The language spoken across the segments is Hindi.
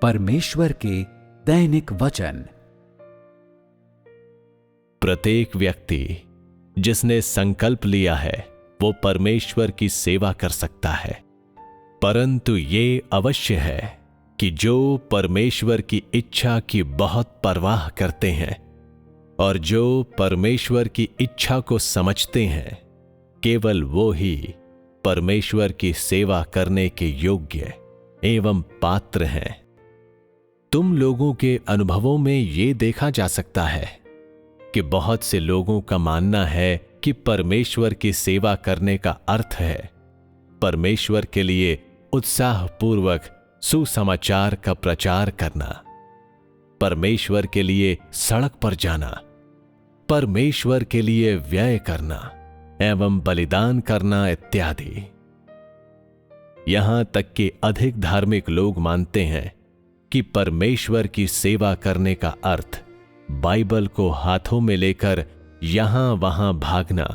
परमेश्वर के दैनिक वचन। प्रत्येक व्यक्ति जिसने संकल्प लिया है वो परमेश्वर की सेवा कर सकता है, परंतु ये अवश्य है कि जो परमेश्वर की इच्छा की बहुत परवाह करते हैं और जो परमेश्वर की इच्छा को समझते हैं, केवल वो ही परमेश्वर की सेवा करने के योग्य एवं पात्र हैं। तुम लोगों के अनुभवों में ये देखा जा सकता है कि बहुत से लोगों का मानना है कि परमेश्वर की सेवा करने का अर्थ है परमेश्वर के लिए उत्साहपूर्वक सुसमाचार का प्रचार करना, परमेश्वर के लिए सड़क पर जाना, परमेश्वर के लिए व्यय करना एवं बलिदान करना इत्यादि। यहां तक कि अधिक धार्मिक लोग मानते हैं कि परमेश्वर की सेवा करने का अर्थ बाइबल को हाथों में लेकर यहां वहां भागना,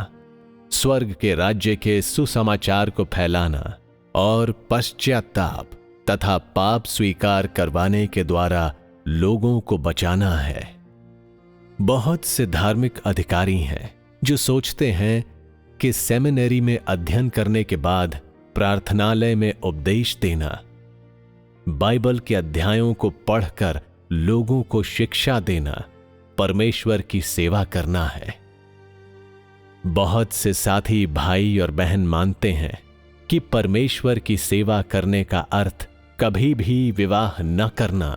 स्वर्ग के राज्य के सुसमाचार को फैलाना और पश्चाताप तथा पाप स्वीकार करवाने के द्वारा लोगों को बचाना है। बहुत से धार्मिक अधिकारी हैं जो सोचते हैं कि सेमिनरी में अध्ययन करने के बाद प्रार्थनालय में उपदेश देना, बाइबल के अध्यायों को पढ़कर लोगों को शिक्षा देना परमेश्वर की सेवा करना है। बहुत से साथी भाई और बहन मानते हैं कि परमेश्वर की सेवा करने का अर्थ कभी भी विवाह न करना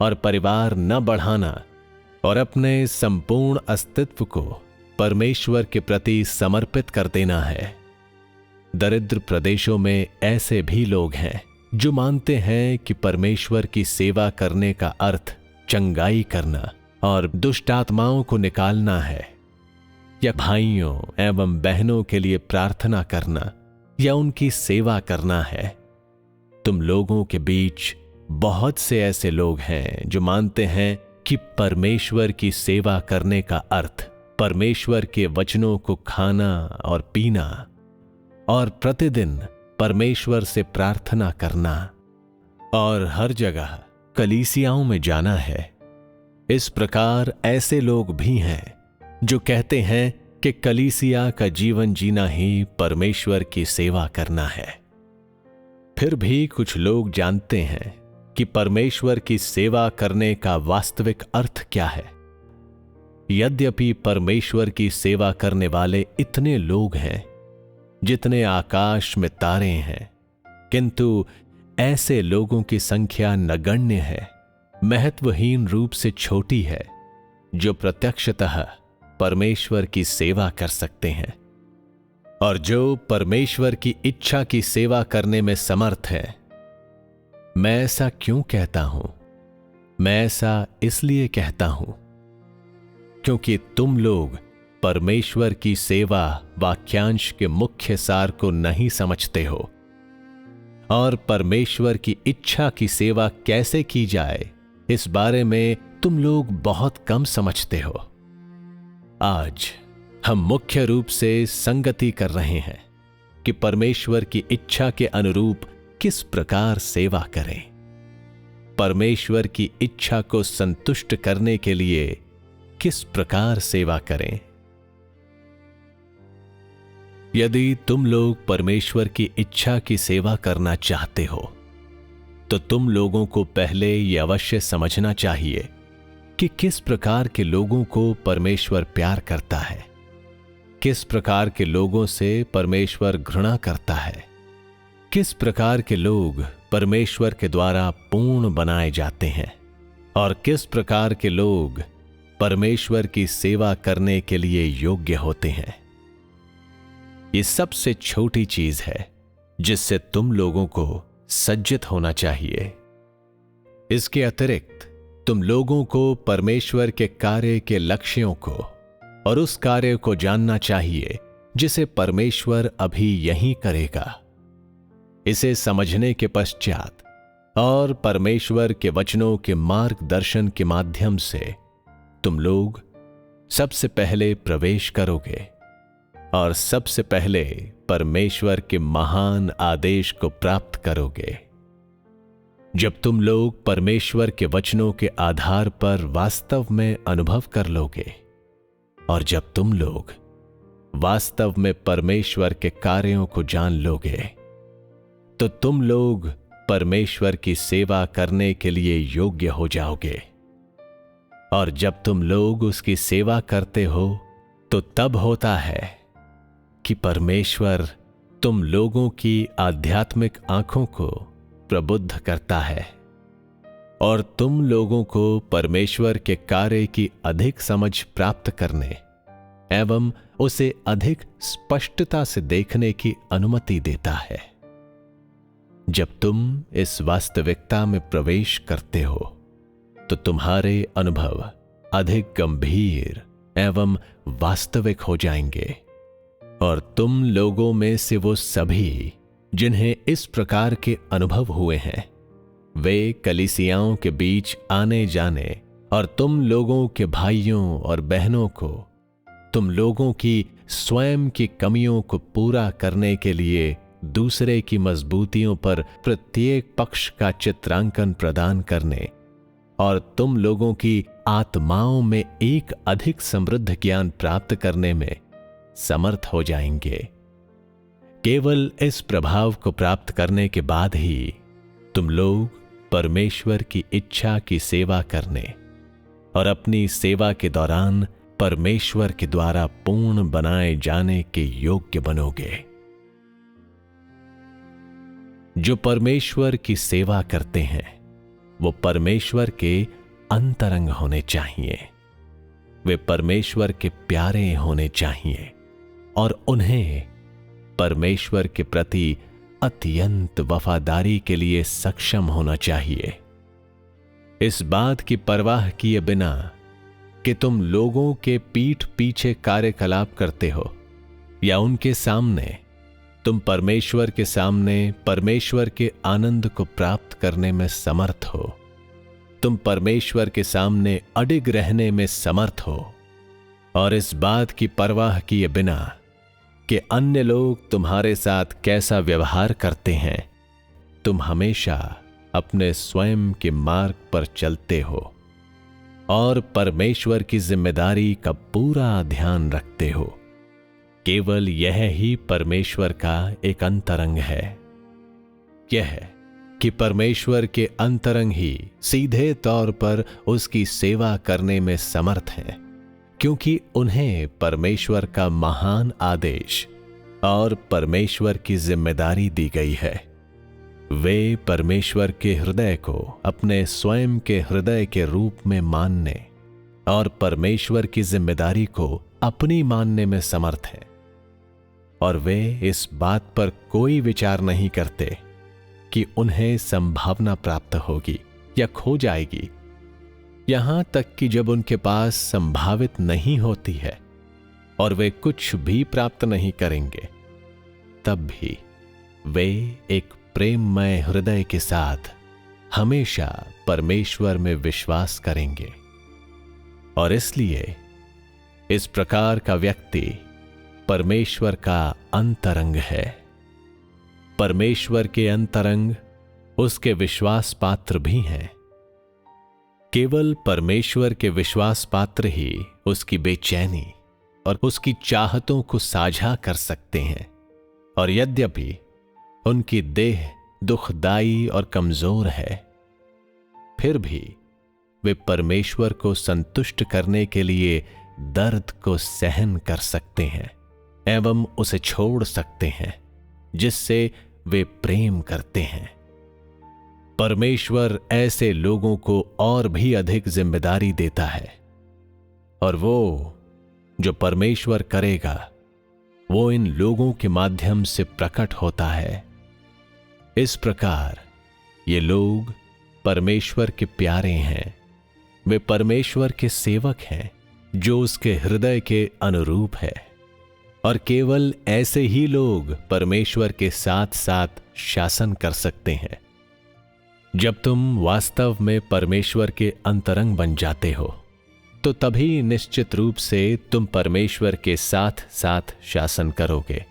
और परिवार न बढ़ाना और अपने संपूर्ण अस्तित्व को परमेश्वर के प्रति समर्पित कर देना है। दरिद्र प्रदेशों में ऐसे भी लोग हैं जो मानते हैं कि परमेश्वर की सेवा करने का अर्थ चंगाई करना और दुष्ट आत्माओं को निकालना है, या भाइयों एवं बहनों के लिए प्रार्थना करना या उनकी सेवा करना है। तुम लोगों के बीच बहुत से ऐसे लोग हैं जो मानते हैं कि परमेश्वर की सेवा करने का अर्थ परमेश्वर के वचनों को खाना और पीना और प्रतिदिन परमेश्वर से प्रार्थना करना और हर जगह कलीसियाओं में जाना है। इस प्रकार ऐसे लोग भी हैं जो कहते हैं कि कलीसिया का जीवन जीना ही परमेश्वर की सेवा करना है। फिर भी कुछ लोग जानते हैं कि परमेश्वर की सेवा करने का वास्तविक अर्थ क्या है। यद्यपि परमेश्वर की सेवा करने वाले इतने लोग हैं जितने आकाश में तारे हैं, किंतु ऐसे लोगों की संख्या नगण्य है, महत्वहीन रूप से छोटी है, जो प्रत्यक्षतः परमेश्वर की सेवा कर सकते हैं और जो परमेश्वर की इच्छा की सेवा करने में समर्थ है। मैं ऐसा क्यों कहता हूं? मैं ऐसा इसलिए कहता हूं क्योंकि तुम लोग परमेश्वर की सेवा वाक्यांश के मुख्य सार को नहीं समझते हो और परमेश्वर की इच्छा की सेवा कैसे की जाए इस बारे में तुम लोग बहुत कम समझते हो। आज हम मुख्य रूप से संगति कर रहे हैं कि परमेश्वर की इच्छा के अनुरूप किस प्रकार सेवा करें, परमेश्वर की इच्छा को संतुष्ट करने के लिए किस प्रकार सेवा करें। यदि तुम लोग परमेश्वर की इच्छा की सेवा करना चाहते हो तो तुम लोगों को पहले यह अवश्य समझना चाहिए कि किस प्रकार के लोगों को परमेश्वर प्यार करता है, किस प्रकार के लोगों से परमेश्वर घृणा करता है, किस प्रकार के लोग परमेश्वर के द्वारा पूर्ण बनाए जाते हैं और किस प्रकार के लोग परमेश्वर की सेवा करने के लिए योग्य होते हैं। ये सबसे छोटी चीज है जिससे तुम लोगों को सज्जित होना चाहिए। इसके अतिरिक्त तुम लोगों को परमेश्वर के कार्य के लक्ष्यों को और उस कार्य को जानना चाहिए जिसे परमेश्वर अभी यहीं करेगा। इसे समझने के पश्चात और परमेश्वर के वचनों के मार्गदर्शन के माध्यम से तुम लोग सबसे पहले प्रवेश करोगे और सबसे पहले परमेश्वर के महान आदेश को प्राप्त करोगे। जब तुम लोग परमेश्वर के वचनों के आधार पर वास्तव में अनुभव कर लोगे और जब तुम लोग वास्तव में परमेश्वर के कार्यों को जान लोगे, तो तुम लोग परमेश्वर की सेवा करने के लिए योग्य हो जाओगे। और जब तुम लोग उसकी सेवा करते हो तो तब होता है कि परमेश्वर तुम लोगों की आध्यात्मिक आंखों को प्रबुद्ध करता है और तुम लोगों को परमेश्वर के कार्य की अधिक समझ प्राप्त करने एवं उसे अधिक स्पष्टता से देखने की अनुमति देता है। जब तुम इस वास्तविकता में प्रवेश करते हो तो तुम्हारे अनुभव अधिक गंभीर एवं वास्तविक हो जाएंगे और तुम लोगों में से वो सभी जिन्हें इस प्रकार के अनुभव हुए हैं, वे कलीसियाओं के बीच आने जाने और तुम लोगों के भाइयों और बहनों को तुम लोगों की स्वयं की कमियों को पूरा करने के लिए दूसरे की मजबूतियों पर प्रत्येक पक्ष का चित्रांकन प्रदान करने और तुम लोगों की आत्माओं में एक अधिक समृद्ध ज्ञान प्राप्त करने में समर्थ हो जाएंगे। केवल इस प्रभाव को प्राप्त करने के बाद ही तुम लोग परमेश्वर की इच्छा की सेवा करने और अपनी सेवा के दौरान परमेश्वर के द्वारा पूर्ण बनाए जाने के योग्य बनोगे। जो परमेश्वर की सेवा करते हैं वो परमेश्वर के अंतरंग होने चाहिए। वे परमेश्वर के प्यारे होने चाहिए और उन्हें परमेश्वर के प्रति अत्यंत वफादारी के लिए सक्षम होना चाहिए। इस बात की परवाह किए बिना कि तुम लोगों के पीठ पीछे कार्यकलाप करते हो या उनके सामने, तुम परमेश्वर के सामने परमेश्वर के आनंद को प्राप्त करने में समर्थ हो। तुम परमेश्वर के सामने अडिग रहने में समर्थ हो और इस बात की परवाह किए बिना कि अन्य लोग तुम्हारे साथ कैसा व्यवहार करते हैं, तुम हमेशा अपने स्वयं के मार्ग पर चलते हो और परमेश्वर की जिम्मेदारी का पूरा ध्यान रखते हो। केवल यह ही परमेश्वर का एक अंतरंग है। यह कि परमेश्वर के अंतरंग ही सीधे तौर पर उसकी सेवा करने में समर्थ हैं, क्योंकि उन्हें परमेश्वर का महान आदेश और परमेश्वर की जिम्मेदारी दी गई है। वे परमेश्वर के हृदय को अपने स्वयं के हृदय के रूप में मानने और परमेश्वर की जिम्मेदारी को अपनी मानने में समर्थ हैं और वे इस बात पर कोई विचार नहीं करते कि उन्हें संभावना प्राप्त होगी या खो जाएगी। यहां तक कि जब उनके पास संभावित नहीं होती है और वे कुछ भी प्राप्त नहीं करेंगे, तब भी वे एक प्रेममय हृदय के साथ हमेशा परमेश्वर में विश्वास करेंगे। और इसलिए इस प्रकार का व्यक्ति परमेश्वर का अंतरंग है। परमेश्वर के अंतरंग उसके विश्वास पात्र भी हैं। केवल परमेश्वर के विश्वास पात्र ही उसकी बेचैनी और उसकी चाहतों को साझा कर सकते हैं। और यद्यपि उनकी देह दुखदाई और कमजोर है, फिर भी वे परमेश्वर को संतुष्ट करने के लिए दर्द को सहन कर सकते हैं एवं उसे छोड़ सकते हैं जिससे वे प्रेम करते हैं। परमेश्वर ऐसे लोगों को और भी अधिक जिम्मेदारी देता है और वो जो परमेश्वर करेगा वो इन लोगों के माध्यम से प्रकट होता है। इस प्रकार ये लोग परमेश्वर के प्यारे हैं। वे परमेश्वर के सेवक हैं जो उसके हृदय के अनुरूप है। और केवल ऐसे ही लोग परमेश्वर के साथ साथ शासन कर सकते हैं। जब तुम वास्तव में परमेश्वर के अंतरंग बन जाते हो तो तभी निश्चित रूप से तुम परमेश्वर के साथ साथ शासन करोगे।